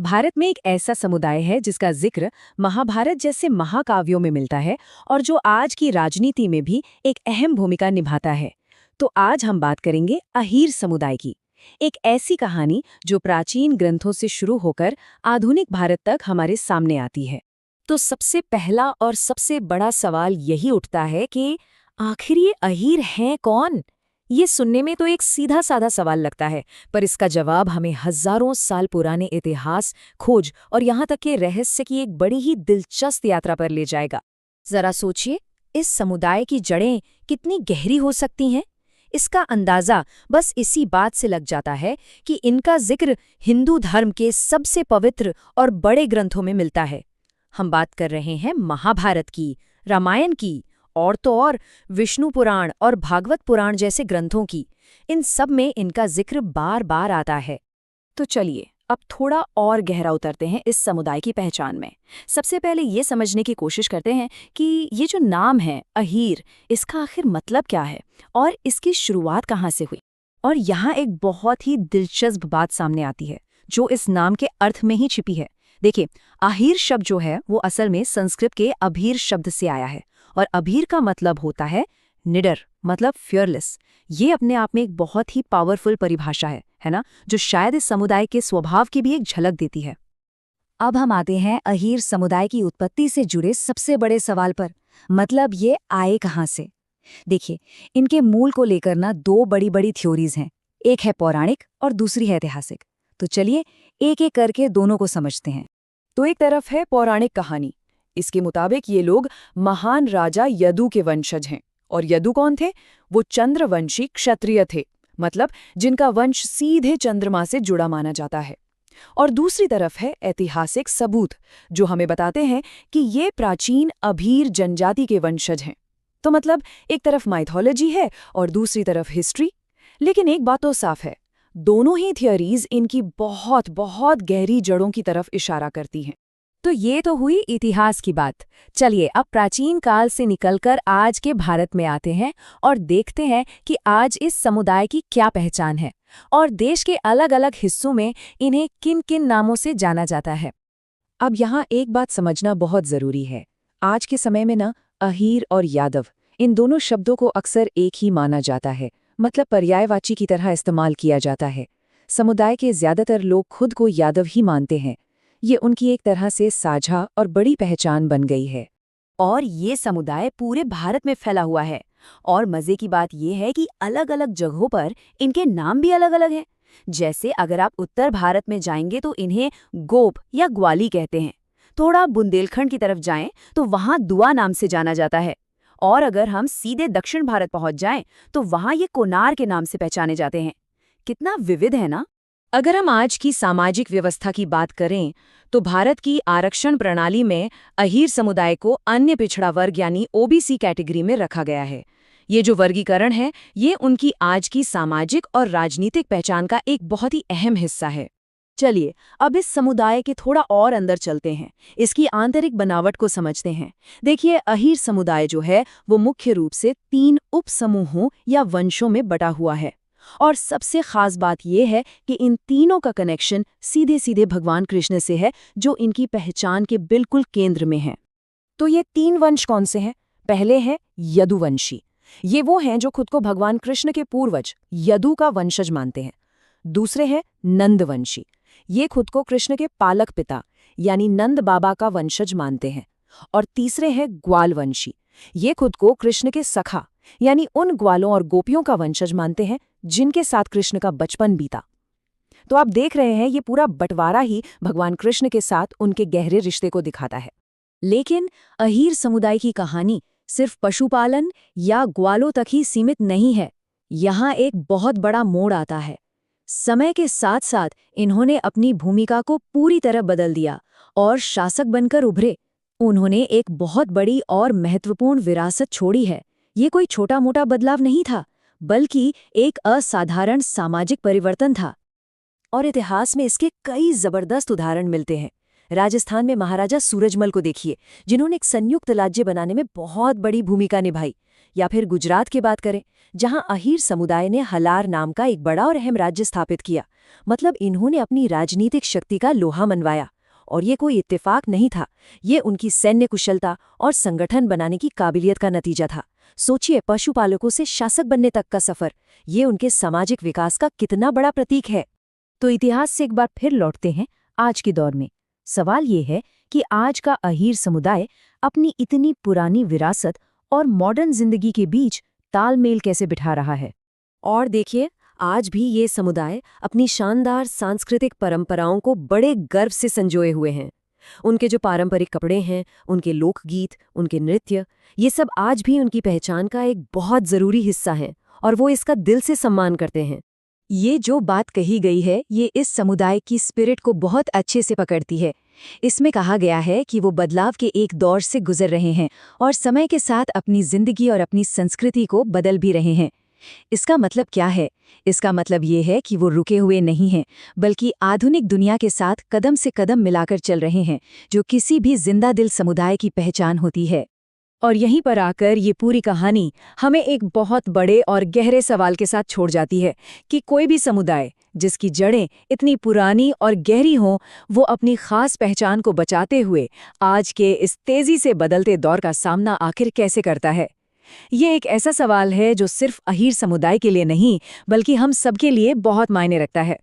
भारत में एक ऐसा समुदाय है जिसका जिक्र महाभारत जैसे महाकाव्यों में मिलता है और जो आज की राजनीति में भी एक अहम भूमिका निभाता है। तो आज हम बात करेंगे अहीर समुदाय की, एक ऐसी कहानी जो प्राचीन ग्रंथों से शुरू होकर आधुनिक भारत तक हमारे सामने आती है। तो सबसे पहला और सबसे बड़ा सवाल यही उठता है कि आखिर ये अहीर हैं कौन? ये सुनने में तो एक सीधा साधा सवाल लगता है, पर इसका जवाब हमें हजारों साल पुराने इतिहास, खोज और यहाँ तक के रहस्य की एक बड़ी ही दिलचस्प यात्रा पर ले जाएगा। जरा सोचिए, इस समुदाय की जड़ें कितनी गहरी हो सकती हैं। इसका अंदाजा बस इसी बात से लग जाता है कि इनका जिक्र हिंदू धर्म के सबसे पवित्र और बड़े ग्रंथों में मिलता है। हम बात कर रहे हैं महाभारत की, रामायण की और तो और विष्णु पुराण और भागवत पुराण जैसे ग्रंथों की। इन सब में इनका जिक्र बार बार आता है। तो चलिए अब थोड़ा और गहरा उतरते हैं इस समुदाय की पहचान में। सबसे पहले ये समझने की कोशिश करते हैं कि ये जो नाम है अहीर, इसका आखिर मतलब क्या है और इसकी शुरुआत कहाँ से हुई। और यहाँ एक बहुत ही दिलचस्प बात सामने आती है जो इस नाम के अर्थ में ही छिपी है। देखिए, अहीर शब्द जो है वो असल में संस्कृत के अभीर शब्द से आया है और अभीर का मतलब होता है निडर, मतलब फियरलेस। ये अपने आप में एक बहुत ही पावरफुल परिभाषा है ना, जो शायद इस समुदाय के स्वभाव की भी एक झलक देती है। अब हम आते हैं अहीर समुदाय की उत्पत्ति से जुड़े सबसे बड़े सवाल पर, मतलब ये आए कहाँ से। देखिए, इनके मूल को लेकर ना दो बड़ी बड़ी थ्योरीज हैं, एक है पौराणिक और दूसरी है ऐतिहासिक। तो चलिए एक एक करके दोनों को समझते हैं। तो एक तरफ है पौराणिक कहानी। इसके मुताबिक ये लोग महान राजा यदु के वंशज हैं। और यदु कौन थे? वो चंद्रवंशी क्षत्रिय थे, मतलब जिनका वंश सीधे चंद्रमा से जुड़ा माना जाता है। और दूसरी तरफ है ऐतिहासिक सबूत, जो हमें बताते हैं कि ये प्राचीन अभीर जनजाति के वंशज हैं। तो मतलब एक तरफ माइथोलॉजी है और दूसरी तरफ हिस्ट्री। लेकिन एक बात तो साफ है, दोनों ही थियोरीज इनकी बहुत बहुत गहरी जड़ों की तरफ इशारा करती हैं। तो ये तो हुई इतिहास की बात। चलिए अब प्राचीन काल से निकलकर आज के भारत में आते हैं और देखते हैं कि आज इस समुदाय की क्या पहचान है और देश के अलग अलग हिस्सों में इन्हें किन किन नामों से जाना जाता है। अब यहाँ एक बात समझना बहुत ज़रूरी है। आज के समय में ना अहीर और यादव, इन दोनों शब्दों को अक्सर एक ही माना जाता है, मतलब पर्यायवाची की तरह इस्तेमाल किया जाता है। समुदाय के ज़्यादातर लोग खुद को यादव ही मानते हैं। ये उनकी एक तरह से साझा और बड़ी पहचान बन गई है। और ये समुदाय पूरे भारत में फैला हुआ है। और मजे की बात ये है कि अलग अलग जगहों पर इनके नाम भी अलग अलग हैं। जैसे अगर आप उत्तर भारत में जाएंगे तो इन्हें गोप या ग्वाली कहते हैं। थोड़ा बुंदेलखंड की तरफ जाएं तो वहाँ दुआ नाम से जाना जाता है। और अगर हम सीधे दक्षिण भारत पहुंच जाएं तो वहाँ ये कोनार के नाम से पहचाने जाते हैं। कितना विविध है ना। अगर हम आज की सामाजिक व्यवस्था की बात करें तो भारत की आरक्षण प्रणाली में अहीर समुदाय को अन्य पिछड़ा वर्ग यानी ओबीसी कैटेगरी में रखा गया है। ये जो वर्गीकरण है, ये उनकी आज की सामाजिक और राजनीतिक पहचान का एक बहुत ही अहम हिस्सा है। चलिए अब इस समुदाय के थोड़ा और अंदर चलते हैं, इसकी आंतरिक बनावट को समझते हैं। देखिए, अहीर समुदाय जो है वो मुख्य रूप से 3 उपसमूहों या वंशों में बटा हुआ है। और सबसे खास बात यह है कि इन तीनों का कनेक्शन सीधे सीधे भगवान कृष्ण से है, जो इनकी पहचान के बिल्कुल केंद्र में है। तो ये 3 वंश कौन से हैं? पहले है यदुवंशी। ये वो हैं जो खुद को भगवान कृष्ण के पूर्वज यदु का वंशज मानते हैं। दूसरे हैं नंदवंशी। ये खुद को कृष्ण के पालक पिता यानी नंद बाबा का वंशज मानते हैं। और तीसरे हैं ग्वालवंशी। ये खुद को कृष्ण के सखा यानी उन ग्वालों और गोपियों का वंशज मानते हैं जिनके साथ कृष्ण का बचपन बीता। तो आप देख रहे हैं, ये पूरा बंटवारा ही भगवान कृष्ण के साथ उनके गहरे रिश्ते को दिखाता है। लेकिन अहीर समुदाय की कहानी सिर्फ पशुपालन या ग्वालों तक ही सीमित नहीं है। यहाँ एक बहुत बड़ा मोड़ आता है। समय के साथ साथ इन्होंने अपनी भूमिका को पूरी तरह बदल दिया और शासक बनकर उभरे। उन्होंने एक बहुत बड़ी और महत्वपूर्ण विरासत छोड़ी है। ये कोई छोटा मोटा बदलाव नहीं था, बल्कि एक असाधारण सामाजिक परिवर्तन था। और इतिहास में इसके कई जबरदस्त उदाहरण मिलते हैं। राजस्थान में महाराजा सूरजमल को देखिए, जिन्होंने एक संयुक्त राज्य बनाने में बहुत बड़ी भूमिका निभाई। या फिर गुजरात की बात करें, जहां अहीर समुदाय ने हलार नाम का एक बड़ा और अहम राज्य स्थापित किया। मतलब इन्होंने अपनी राजनीतिक शक्ति का लोहा मनवाया। और ये कोई इत्तेफाक नहीं था, ये उनकी सैन्य कुशलता और संगठन बनाने की काबिलियत का नतीजा था। सोचिए, पशुपालकों से शासक बनने तक का सफर, ये उनके सामाजिक विकास का कितना बड़ा प्रतीक है। तो इतिहास से एक बार फिर लौटते हैं आज के दौर में। सवाल ये है कि आज का अहीर समुदाय अपनी इतनी पुरानी विरासत और मॉडर्न जिंदगी के बीच तालमेल कैसे बिठा रहा है। और देखिए, आज भी ये समुदाय अपनी शानदार सांस्कृतिक परंपराओं को बड़े गर्व से संजोए हुए हैं। उनके जो पारंपरिक कपड़े हैं, उनके लोकगीत, उनके नृत्य, ये सब आज भी उनकी पहचान का एक बहुत ज़रूरी हिस्सा हैं और वो इसका दिल से सम्मान करते हैं। ये जो बात कही गई है, ये इस समुदाय की स्पिरिट को बहुत अच्छे से पकड़ती है। इसमें कहा गया है कि वो बदलाव के एक दौर से गुजर रहे हैं और समय के साथ अपनी जिंदगी और अपनी संस्कृति को बदल भी रहे हैं। इसका मतलब क्या है? इसका मतलब ये है कि वो रुके हुए नहीं हैं, बल्कि आधुनिक दुनिया के साथ कदम से कदम मिलाकर चल रहे हैं, जो किसी भी जिंदा दिल समुदाय की पहचान होती है। और यहीं पर आकर ये पूरी कहानी हमें एक बहुत बड़े और गहरे सवाल के साथ छोड़ जाती है कि कोई भी समुदाय जिसकी जड़ें इतनी पुरानी और गहरी हों, वो अपनी खास पहचान को बचाते हुए आज के इस तेजी से बदलते दौर का सामना आखिर कैसे करता है। ये एक ऐसा सवाल है जो सिर्फ अहीर समुदाय के लिए नहीं, बल्कि हम सबके लिए बहुत मायने रखता है।